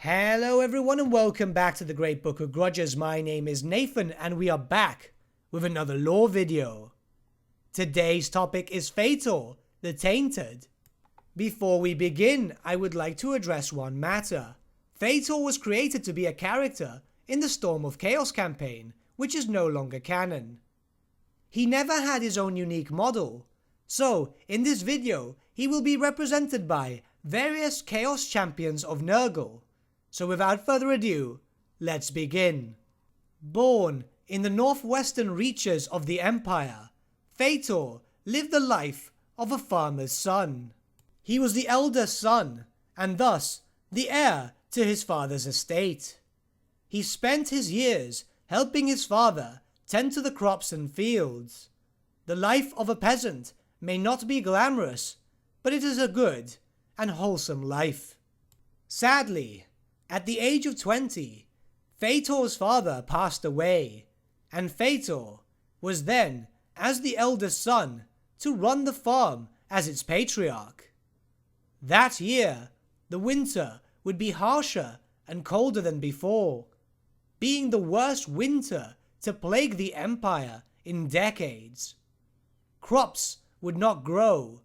Hello everyone and welcome back to the Great Book of Grudges. My name is Nathan and we are back with another lore video. Today's topic is Feytor, the Tainted. Before we begin, I would like to address one matter. Feytor was created to be a character in the Storm of Chaos campaign, which is no longer canon. He never had his own unique model, so in this video he will be represented by various Chaos champions of Nurgle. So without further ado, let's begin. Born in the northwestern reaches of the Empire, Feytor lived the life of a farmer's son. He was the eldest son, and thus the heir to his father's estate. He spent his years helping his father tend to the crops and fields. The life of a peasant may not be glamorous, but it is a good and wholesome life. Sadly, at the age of 20, Feytor's father passed away, and Feytor was then, as the eldest son, to run the farm as its patriarch. That year, the winter would be harsher and colder than before, being the worst winter to plague the Empire in decades. Crops would not grow.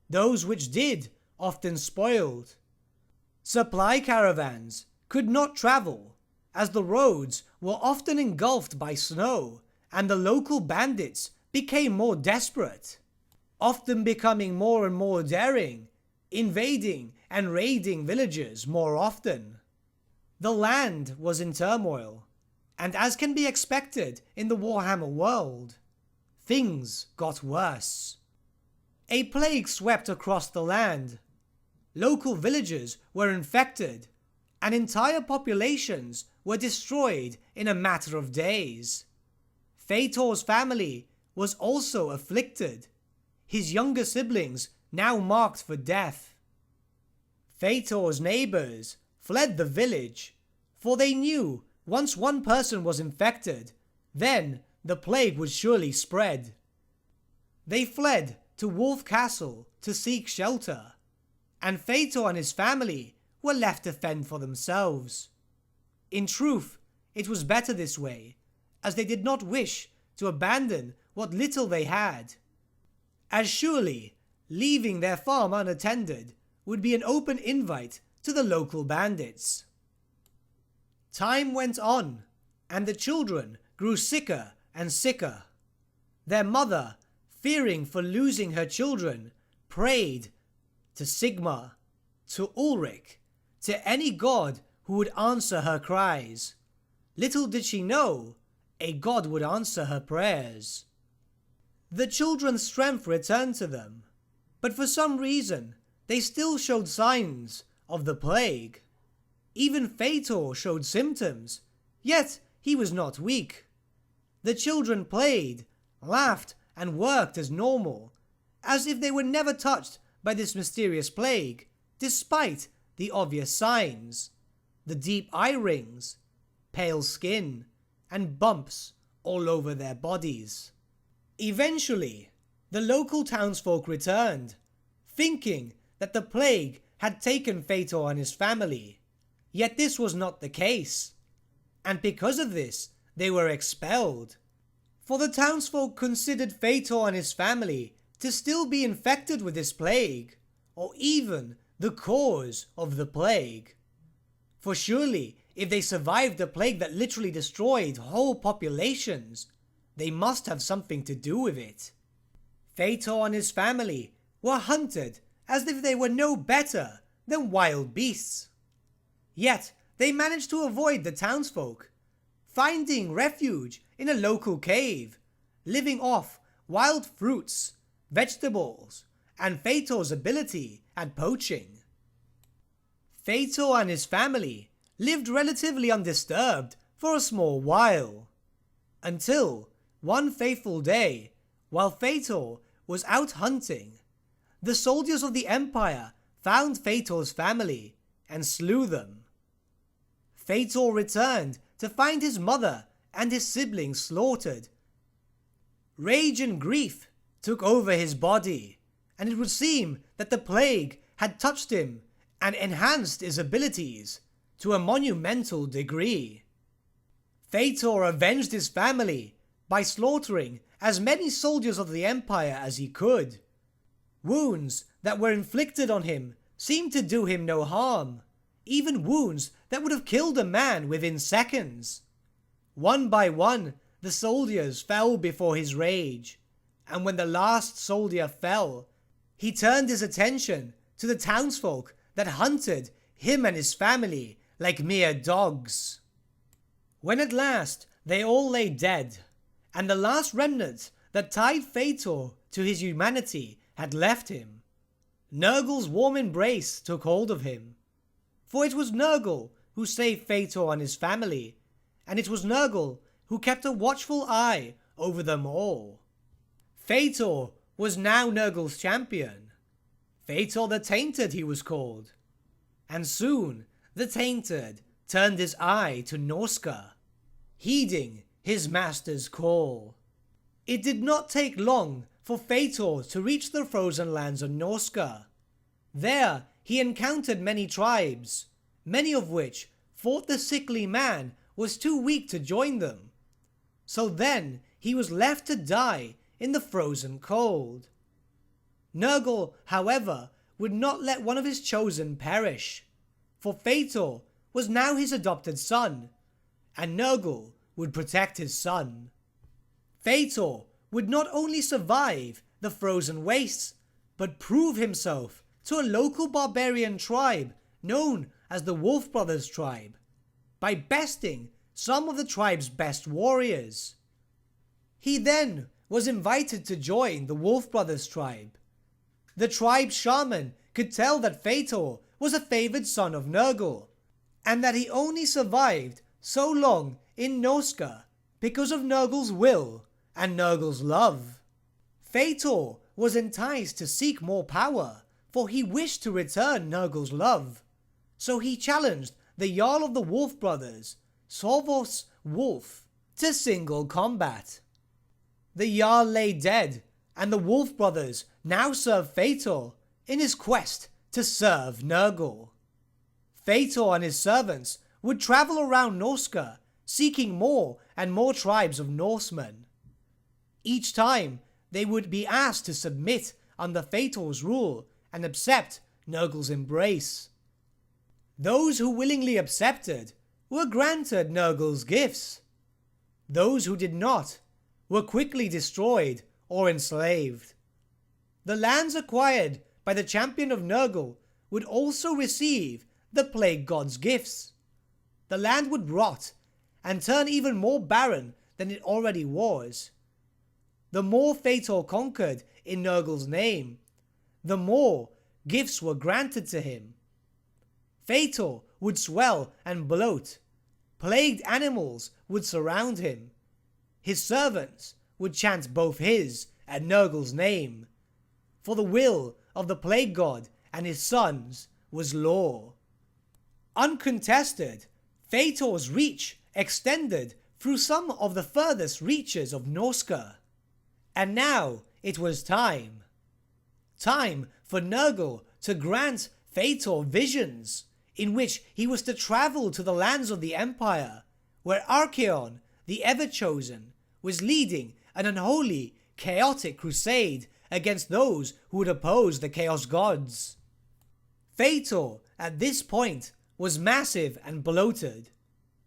Those which did often spoiled. Supply caravans could not travel, as the roads were often engulfed by snow, and the local bandits became more desperate, often becoming more and more daring, invading and raiding villages more often. The land was in turmoil, and as can be expected in the Warhammer world, things got worse. A plague swept across the land. Local villages were infected, and entire populations were destroyed in a matter of days. Feytor's family was also afflicted, his younger siblings now marked for death. Feytor's neighbours fled the village, for they knew once one person was infected, then the plague would surely spread. They fled to Wolf Castle to seek shelter, and Feytor and his family were left to fend for themselves. In truth, it was better this way, as they did not wish to abandon what little they had, as surely leaving their farm unattended would be an open invite to the local bandits. Time went on, and the children grew sicker and sicker. Their mother, fearing for losing her children, prayed to Sigmar, to Ulrich, to any god who would answer her cries. Little did she know, a god would answer her prayers. The children's strength returned to them, but for some reason they still showed signs of the plague. Even Feytor showed symptoms, yet he was not weak. The children played, laughed, and worked as normal, as if they were never touched by this mysterious plague, despite the obvious signs, the deep eye rings, pale skin, and bumps all over their bodies. Eventually, the local townsfolk returned, thinking that the plague had taken Feytor and his family, yet this was not the case, and because of this they were expelled. For the townsfolk considered Feytor and his family to still be infected with this plague, or even the cause of the plague. For surely, if they survived a plague that literally destroyed whole populations, they must have something to do with it. Feytor and his family were hunted as if they were no better than wild beasts. Yet they managed to avoid the townsfolk, finding refuge in a local cave, living off wild fruits, vegetables, and Feytor's ability at poaching. Feytor and his family lived relatively undisturbed for a small while, until one fateful day, while Feytor was out hunting, the soldiers of the Empire found Feytor's family and slew them. Feytor returned to find his mother and his siblings slaughtered. Rage and grief took over his body, and it would seem that the plague had touched him and enhanced his abilities to a monumental degree. Feytor avenged his family by slaughtering as many soldiers of the Empire as he could. Wounds that were inflicted on him seemed to do him no harm, even wounds that would have killed a man within seconds. One by one, the soldiers fell before his rage, and when the last soldier fell, he turned his attention to the townsfolk that hunted him and his family like mere dogs. When at last they all lay dead, and the last remnant that tied Feytor to his humanity had left him, Nurgle's warm embrace took hold of him. For it was Nurgle who saved Feytor and his family, and it was Nurgle who kept a watchful eye over them all. Feytor was now Nurgle's champion. Feytor the Tainted he was called. And soon the Tainted turned his eye to Norsca, heeding his master's call. It did not take long for Feytor to reach the frozen lands of Norsca. There he encountered many tribes, many of which thought the sickly man was too weak to join them. So then he was left to die in the frozen cold. Nurgle, however, would not let one of his chosen perish, for Feytor was now his adopted son, and Nurgle would protect his son. Feytor would not only survive the frozen wastes, but prove himself to a local barbarian tribe known as the Wolf Brothers tribe, by besting some of the tribe's best warriors. He then was invited to join the Wolf Brothers tribe. The tribe's shaman could tell that Feytor was a favored son of Nurgle, and that he only survived so long in Norsca because of Nurgle's will and Nurgle's love. Feytor was enticed to seek more power, for he wished to return Nurgle's love. So he challenged the Jarl of the Wolf Brothers, Sorvos Wolf, to single combat. The Jarl lay dead, and the Wolf Brothers now serve Feytor in his quest to serve Nurgle. Feytor and his servants would travel around Norsca, seeking more and more tribes of Norsemen. Each time they would be asked to submit under Feytor's rule and accept Nurgle's embrace. Those who willingly accepted were granted Nurgle's gifts. Those who did not were quickly destroyed or enslaved. The lands acquired by the champion of Nurgle would also receive the plague god's gifts. The land would rot and turn even more barren than it already was. The more Feytor conquered in Nurgle's name, the more gifts were granted to him. Feytor would swell and bloat. Plagued animals would surround him. His servants would chant both his and Nurgle's name, for the will of the plague god and his sons was law. Uncontested, Feytor's reach extended through some of the furthest reaches of Norsca. And now it was time. Time for Nurgle to grant Feytor visions, in which he was to travel to the lands of the Empire, where Archaon, the Ever-Chosen, was leading an unholy, chaotic crusade against those who would oppose the Chaos Gods. Feytor, at this point, was massive and bloated.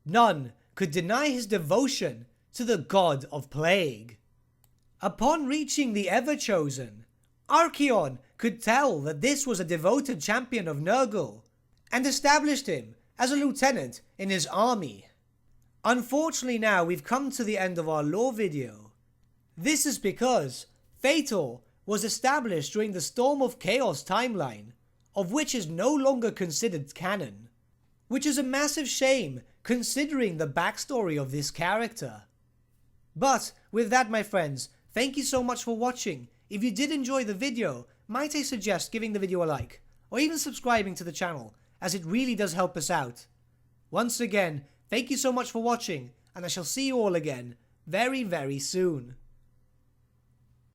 None could deny his devotion to the god of plague. Upon reaching the Ever-Chosen, Archaon could tell that this was a devoted champion of Nurgle, and established him as a lieutenant in his army. Unfortunately, now we've come to the end of our lore video. This is because Feytor was established during the Storm of Chaos timeline, of which is no longer considered canon, which is a massive shame considering the backstory of this character. But with that, my friends, thank you so much for watching. If you did enjoy the video, might I suggest giving the video a like, or even subscribing to the channel, as it really does help us out. Once again, thank you so much for watching, and I shall see you all again very, very soon.